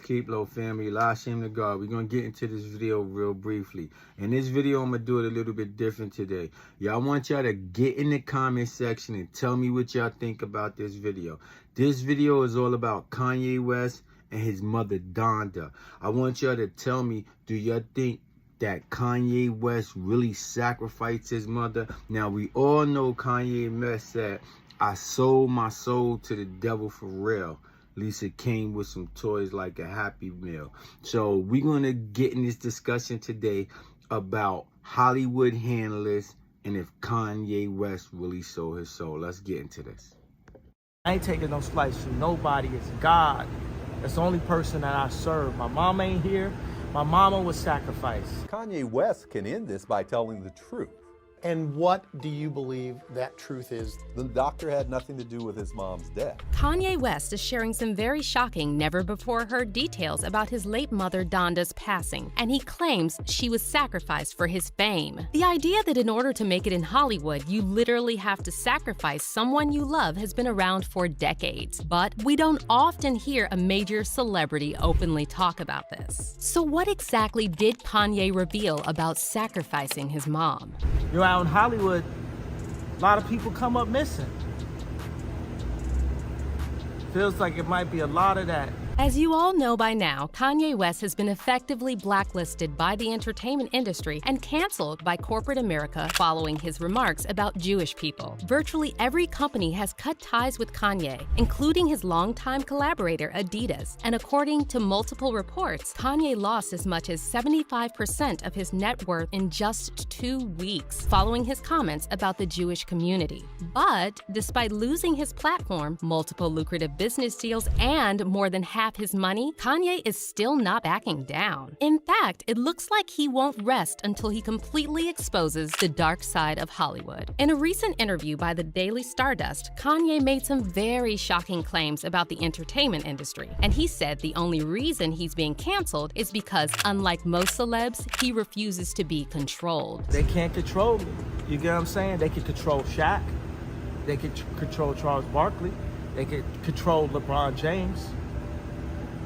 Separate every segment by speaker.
Speaker 1: Keep Low family, LASHEIM to God. We're going to get into this video real briefly. In this video, I'm going to do it a little bit different today. Y'all want y'all to get in the comment section and tell me what y'all think about this video. This video is all about Kanye West and his mother, Donda. I want y'all to tell me, do y'all think that Kanye West really sacrificed his mother? Now, we all know Kanye West said, I sold my soul to the devil for real. At least it came with some toys like a Happy Meal. So we're going to get in this discussion today about Hollywood handlers and if Kanye West really sold his soul. Let's get into this.
Speaker 2: I ain't taking no slice from nobody. It's God. That's the only person that I serve. My mom ain't here. My mama was sacrificed.
Speaker 3: Kanye West can end this by telling the truth.
Speaker 4: And what do you believe that truth is?
Speaker 3: The doctor had nothing to do with his mom's death.
Speaker 5: Kanye West is sharing some very shocking, never-before-heard details about his late mother Donda's passing, and he claims she was sacrificed for his fame. The idea that in order to make it in Hollywood, you literally have to sacrifice someone you love has been around for decades, but we don't often hear a major celebrity openly talk about this. So what exactly did Kanye reveal about sacrificing his mom?
Speaker 2: You know, out in Hollywood, a lot of people come up missing. Feels like it might be a lot of that.
Speaker 5: As you all know by now, Kanye West has been effectively blacklisted by the entertainment industry and canceled by corporate America following his remarks about Jewish people. Virtually every company has cut ties with Kanye, including his longtime collaborator Adidas. And according to multiple reports, Kanye lost as much as 75% of his net worth in just 2 weeks following his comments about the Jewish community. But despite losing his platform, multiple lucrative business deals, and more than half his money, Kanye is still not backing down. In fact, it looks like he won't rest until he completely exposes the dark side of Hollywood. In a recent interview by the Daily Stardust, Kanye made some very shocking claims about the entertainment industry, and he said the only reason he's being canceled is because, unlike most celebs, he refuses to be controlled.
Speaker 2: They can't control me. You get what I'm saying? They can control Shaq. They can control Charles Barkley. They can control LeBron James.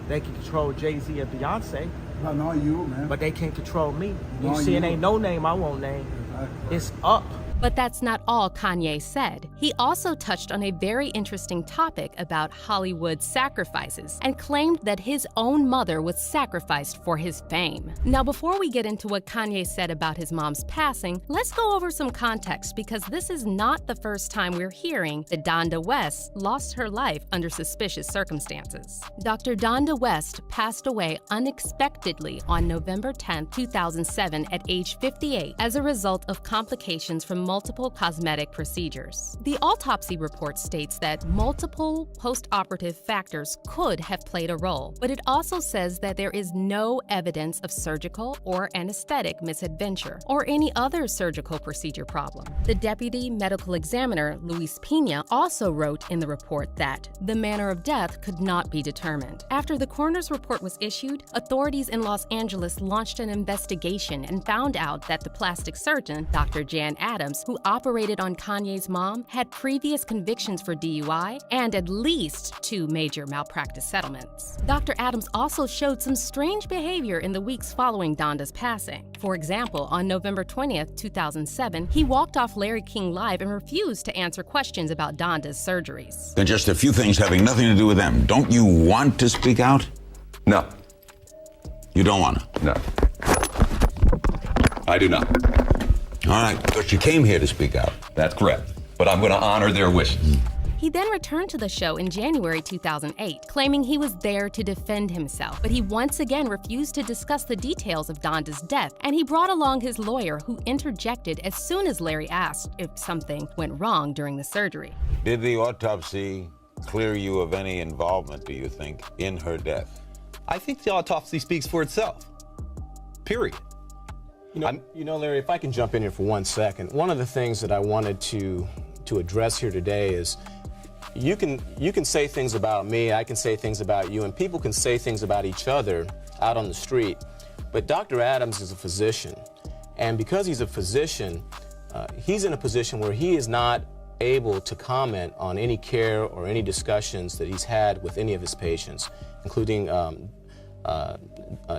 Speaker 2: They can control Jay-Z and Beyonce.
Speaker 6: No, not you, man.
Speaker 2: But they can't control me.
Speaker 6: No,
Speaker 2: You see, it
Speaker 6: you.
Speaker 2: ain't no name I won't name.
Speaker 6: Exactly.
Speaker 2: It's up.
Speaker 5: But that's not all Kanye said. He also touched on a very interesting topic about Hollywood sacrifices and claimed that his own mother was sacrificed for his fame. Now, before we get into what Kanye said about his mom's passing, let's go over some context because this is not the first time we're hearing that Donda West lost her life under suspicious circumstances. Dr. Donda West passed away unexpectedly on November 10, 2007 at age 58 as a result of complications from multiple cosmetic procedures. The autopsy report states that multiple post-operative factors could have played a role, but it also says that there is no evidence of surgical or anesthetic misadventure or any other surgical procedure problem. The deputy medical examiner, Luis Pena, also wrote in the report that the manner of death could not be determined. After the coroner's report was issued, authorities in Los Angeles launched an investigation and found out that the plastic surgeon, Dr. Jan Adams, who operated on Kanye's mom, had previous convictions for DUI and at least 2 major malpractice settlements. Dr. Adams also showed some strange behavior in the weeks following Donda's passing. For example, on November 20th, 2007, he walked off Larry King Live and refused to answer questions about Donda's surgeries.
Speaker 7: Then just a few things having nothing to do with them. Don't you want to speak out?
Speaker 8: No.
Speaker 7: You don't want to?
Speaker 8: No. I do not.
Speaker 7: All right, because you came here to speak out.
Speaker 8: That's correct. But I'm going to honor their wishes.
Speaker 5: He then returned to the show in January 2008, claiming he was there to defend himself, but he once again refused to discuss the details of Donda's death, and he brought along his lawyer, who interjected as soon as Larry asked if something went wrong during the surgery.
Speaker 7: Did the autopsy clear you of any involvement, do you think, in her death?
Speaker 8: I think the autopsy speaks for itself. Period.
Speaker 9: You know, Larry, if I can jump in here for 1 second, one of the things that I wanted to address here today is you can say things about me, I can say things about you, and people can say things about each other out on the street. But Dr. Adams is a physician, and because he's a physician, he's in a position where he is not able to comment on any care or any discussions that he's had with any of his patients, including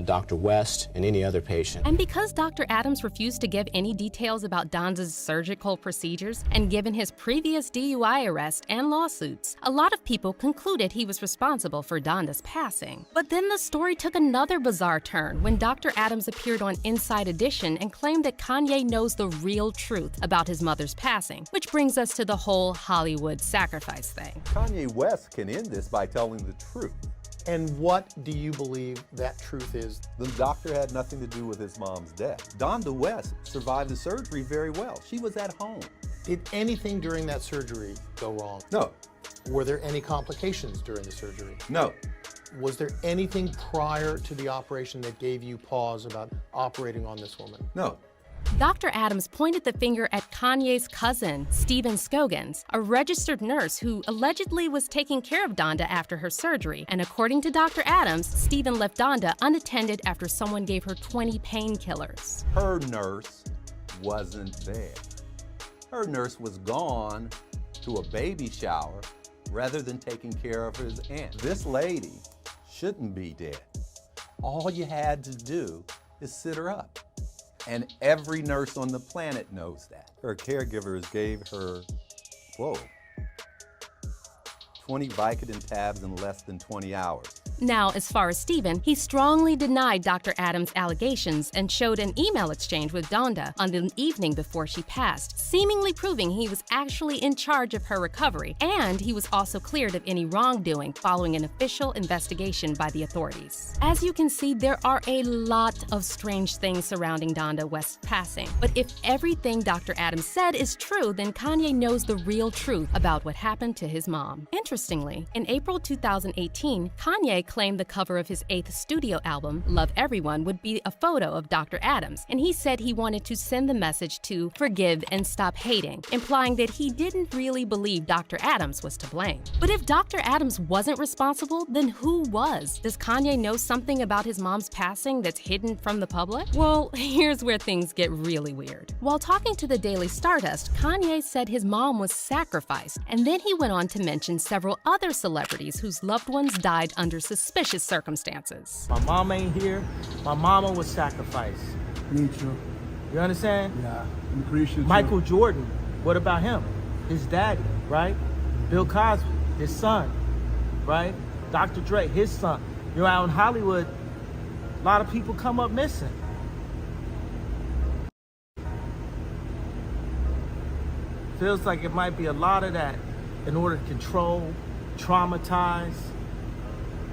Speaker 9: Dr. West and any other patient.
Speaker 5: And because Dr. Adams refused to give any details about Donda's surgical procedures, and given his previous DUI arrest and lawsuits, a lot of people concluded he was responsible for Donda's passing. But then the story took another bizarre turn when Dr. Adams appeared on Inside Edition and claimed that Kanye knows the real truth about his mother's passing, which brings us to the whole Hollywood sacrifice thing.
Speaker 3: Kanye West can end this by telling the truth.
Speaker 4: And what do you believe that truth is?
Speaker 3: The doctor had nothing to do with his mom's death. Donda West survived the surgery very well. She was at home.
Speaker 4: Did anything during that surgery go wrong?
Speaker 3: No,
Speaker 4: Were there any complications during the surgery?
Speaker 3: no,
Speaker 4: Was there anything prior to the operation that gave you pause about operating on this woman?
Speaker 3: no.
Speaker 5: Dr. Adams pointed the finger at Kanye's cousin, Stephen Scogans, a registered nurse who allegedly was taking care of Donda after her surgery. And according to Dr. Adams, Stephen left Donda unattended after someone gave her 20 painkillers.
Speaker 3: Her nurse wasn't there. Her nurse was gone to a baby shower rather than taking care of his aunt. This lady shouldn't be dead. All you had to do is sit her up. And every nurse on the planet knows that. Her caregivers gave her, 20 Vicodin tabs in less than 20 hours.
Speaker 5: Now, as far as Stephen, he strongly denied Dr. Adams' allegations and showed an email exchange with Donda on the evening before she passed, seemingly proving he was actually in charge of her recovery, and he was also cleared of any wrongdoing following an official investigation by the authorities. As you can see, there are a lot of strange things surrounding Donda West's passing, but if everything Dr. Adams said is true, then Kanye knows the real truth about what happened to his mom. Interestingly, in April 2018, Kanye claimed the cover of his 8th studio album, Love Everyone, would be a photo of Dr. Adams, and he said he wanted to send the message to forgive and stop hating, implying that he didn't really believe Dr. Adams was to blame. But if Dr. Adams wasn't responsible, then who was? Does Kanye know something about his mom's passing that's hidden from the public? Well, here's where things get really weird. While talking to the Daily Stardust, Kanye said his mom was sacrificed, and then he went on to mention several other celebrities whose loved ones died under suspicious circumstances.
Speaker 2: My mom ain't here. My mama was sacrificed.
Speaker 6: Me too.
Speaker 2: You understand?
Speaker 6: Yeah, I'm pretty sure.
Speaker 2: Michael Jordan, what about him? His daddy, right? Bill Cosby, his son, right? Dr. Dre, his son. You know, out in Hollywood, a lot of people come up missing. Feels like it might be a lot of that in order to control, traumatize.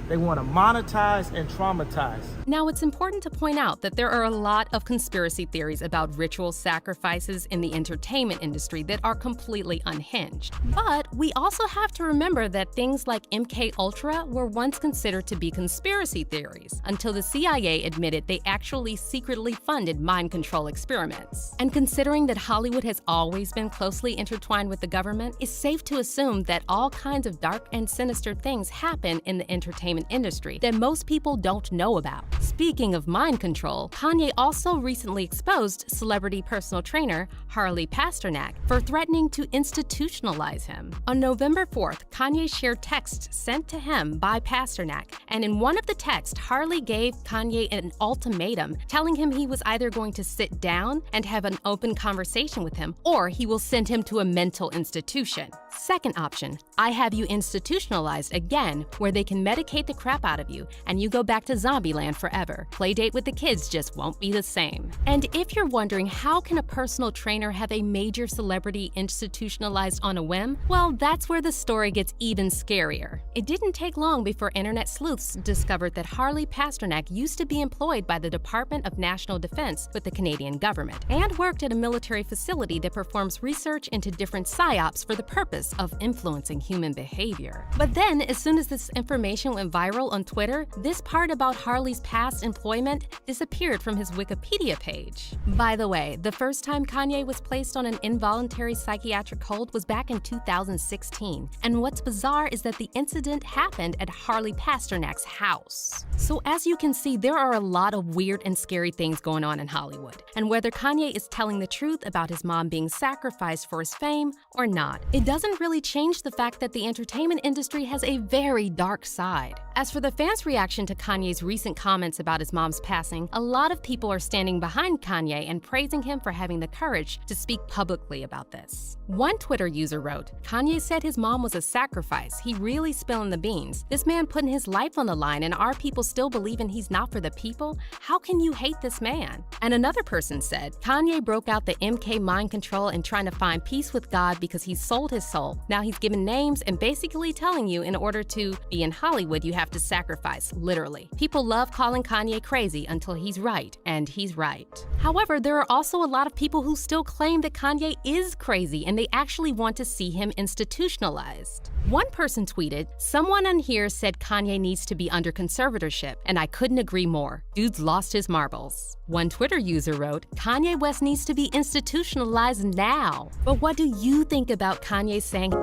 Speaker 2: They want to monetize and traumatize.
Speaker 5: Now, it's important to point out that there are a lot of conspiracy theories about ritual sacrifices in the entertainment industry that are completely unhinged. But we also have to remember that things like MKUltra were once considered to be conspiracy theories, until the CIA admitted they actually secretly funded mind control experiments. And considering that Hollywood has always been closely intertwined with the government, it's safe to assume that all kinds of dark and sinister things happen in the entertainment industry that most people don't know about. Speaking of mind control, Kanye also recently exposed celebrity personal trainer Harley Pasternak for threatening to institutionalize him. On November 4th, Kanye shared texts sent to him by Pasternak, and in one of the texts, Harley gave Kanye an ultimatum, telling him he was either going to sit down and have an open conversation with him, or he will send him to a mental institution. Second option, I have you institutionalized again, where they can medicate the crap out of you, and you go back to Zombieland forever. Playdate with the kids just won't be the same. And if you're wondering how can a personal trainer have a major celebrity institutionalized on a whim, well, that's where the story gets even scarier. It didn't take long before internet sleuths discovered that Harley Pasternak used to be employed by the Department of National Defense with the Canadian government, and worked at a military facility that performs research into different psyops for the purpose of influencing human behavior. But then, as soon as this information went viral on Twitter, this part about Harley's past employment disappeared from his Wikipedia page. By the way, the first time Kanye was placed on an involuntary psychiatric hold was back in 2016. And what's bizarre is that the incident happened at Harley Pasternak's house. So as you can see, there are a lot of weird and scary things going on in Hollywood. And whether Kanye is telling the truth about his mom being sacrificed for his fame or not, it doesn't really change the fact that the entertainment industry has a very dark side. As for the fans' reaction to Kanye's recent comments about his mom's passing, a lot of people are standing behind Kanye and praising him for having the courage to speak publicly about this. One Twitter user wrote, "Kanye said his mom was a sacrifice. He really spilling the beans. This man putting his life on the line and our people still believing he's not for the people? How can you hate this man?" And another person said, "Kanye broke out the MK mind control and trying to find peace with God because he sold his soul. Now he's giving names and basically telling you in order to be in Hollywood, you have to sacrifice, literally. People love calling Kanye crazy until he's right, and he's right." However, there are also a lot of people who still claim that Kanye is crazy and they actually want to see him institutionalized. One person tweeted, "Someone on here said Kanye needs to be under conservatorship, and I couldn't agree more. Dude's lost his marbles." One Twitter user wrote, "Kanye West needs to be institutionalized now." But what do you think about Kanye saying